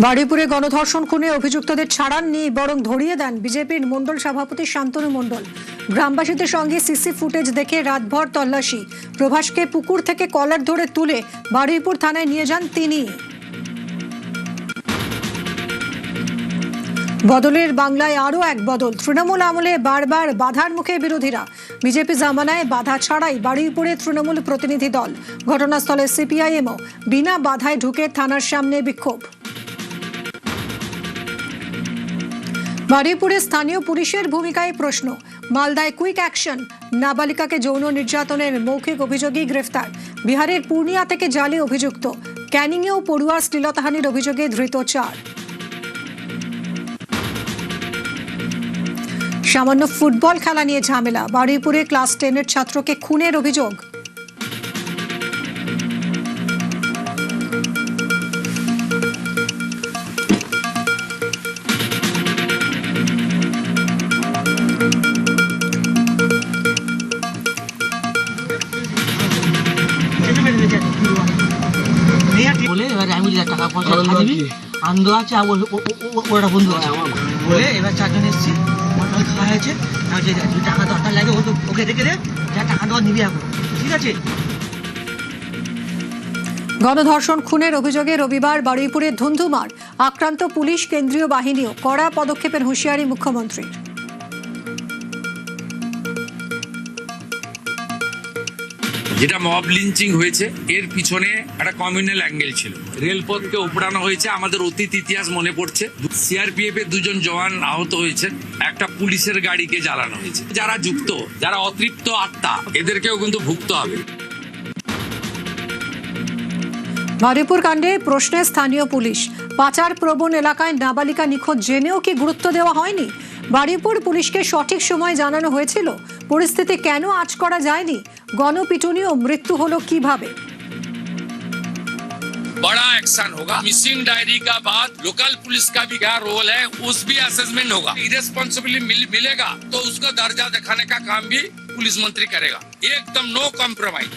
বারুইপুরে গণধর্ষণ খুনে অভিযুক্তদের ছাড়াননি, বরং ধরিয়ে দেন বিজেপির মণ্ডল সভাপতি শান্তনু মণ্ডল। গ্রামবাসীদের সঙ্গে সিসি ফুটেজ দেখে রাতভর তল্লাশি। প্রভাসকে পুকুর থেকে কলার ধরে তুলে বারুইপুর থানায় নিয়ে যান তিনি। বদলের বাংলায় আরও এক বদল। তৃণমূল আমলে বারবার বাধার মুখে বিরোধীরা। বিজেপি জামানায় বাধা ছাড়াই বারুইপুরে তৃণমূল প্রতিনিধি দল। ঘটনাস্থলে সিপিআইএমও বিনা বাধায় ঢুকে থানার সামনে বিক্ষোভ। বারুইপুরে স্থানীয় পুলিশের ভূমিকায় প্রশ্ন। মালদায় কুইক অ্যাকশন, নাবালিকাকে যৌন নির্যাতনের মৌখিক অভিযোগেই গ্রেফতার। বিহারের পূর্ণিয়া থেকে জালে অভিযুক্ত। ক্যানিংয়েও পড়ুয়ার শ্লীলতাহানির অভিযোগে ধৃত 4। সামান্য ফুটবল খেলা নিয়ে ঝামেলা। বারুইপুরে ক্লাস 10-এর ছাত্রকে খুনের অভিযোগ। বলে এবারে আমি টাকা পয়সা দিবি আন্দো আছে ওটা বন্ধু আছে বলে এবার 4 জন এসেছি, খাওয়া হয়েছে। টাকা দরকার লাগে ওকে রেখে দে, যা টাকা দেওয়া নিবি এখন, ঠিক আছে। গণধর্ষণ খুনের অভিযোগে রবিবার বারুইপুরে ধুন্ধুমার। আক্রান্ত পুলিশ, কেন্দ্রীয় বাহিনীও। কড়া পদক্ষেপের হুঁশিয়ারি মুখ্যমন্ত্রীর। যেটা মব লিঞ্চিং হয়েছে, এর পিছনে একটা কমিউনাল অ্যাঙ্গেল ছিল। রেলপথকে উপড়ানো হয়েছে। আমাদের অতীত ইতিহাস মনে পড়ছে। সিআরপিএফ এর 2 জন জওয়ান আহত হয়েছেন। একটা পুলিশের গাড়িকে জ্বালানো হয়েছে। যারা যুক্ত, যারা অতৃপ্ত আত্মা, এদেরকেও কিন্তু ভুগতে হবে। বারুইপুর কাণ্ডে প্রশ্নে স্থানীয় পুলিশ। পাচার প্রবণ এলাকায় নাবালিকা নিখোঁজ জেনেও কি গুরুত্ব দেওয়া হয়নি? বারুইপুর পুলিশকে সঠিক সময় জানানো হয়েছিল। পরিস্থিতি কেন আঁচ করা যায়নি? গণপিটুনি ও মৃত্যু হলো কিভাবে? बड़ा एक्शन होगा। मिसिंग डायरी का बाद लोकल पुलिस का भी क्या रोल है, उस भी असेसमेंट होगा। इरेस्पॉन्सिबिलिटी मिलेगा तो उसका दर्जा दिखाने का काम भी पुलिस मंत्री करेगा। एकदम नो कॉम्प्रोमाइज।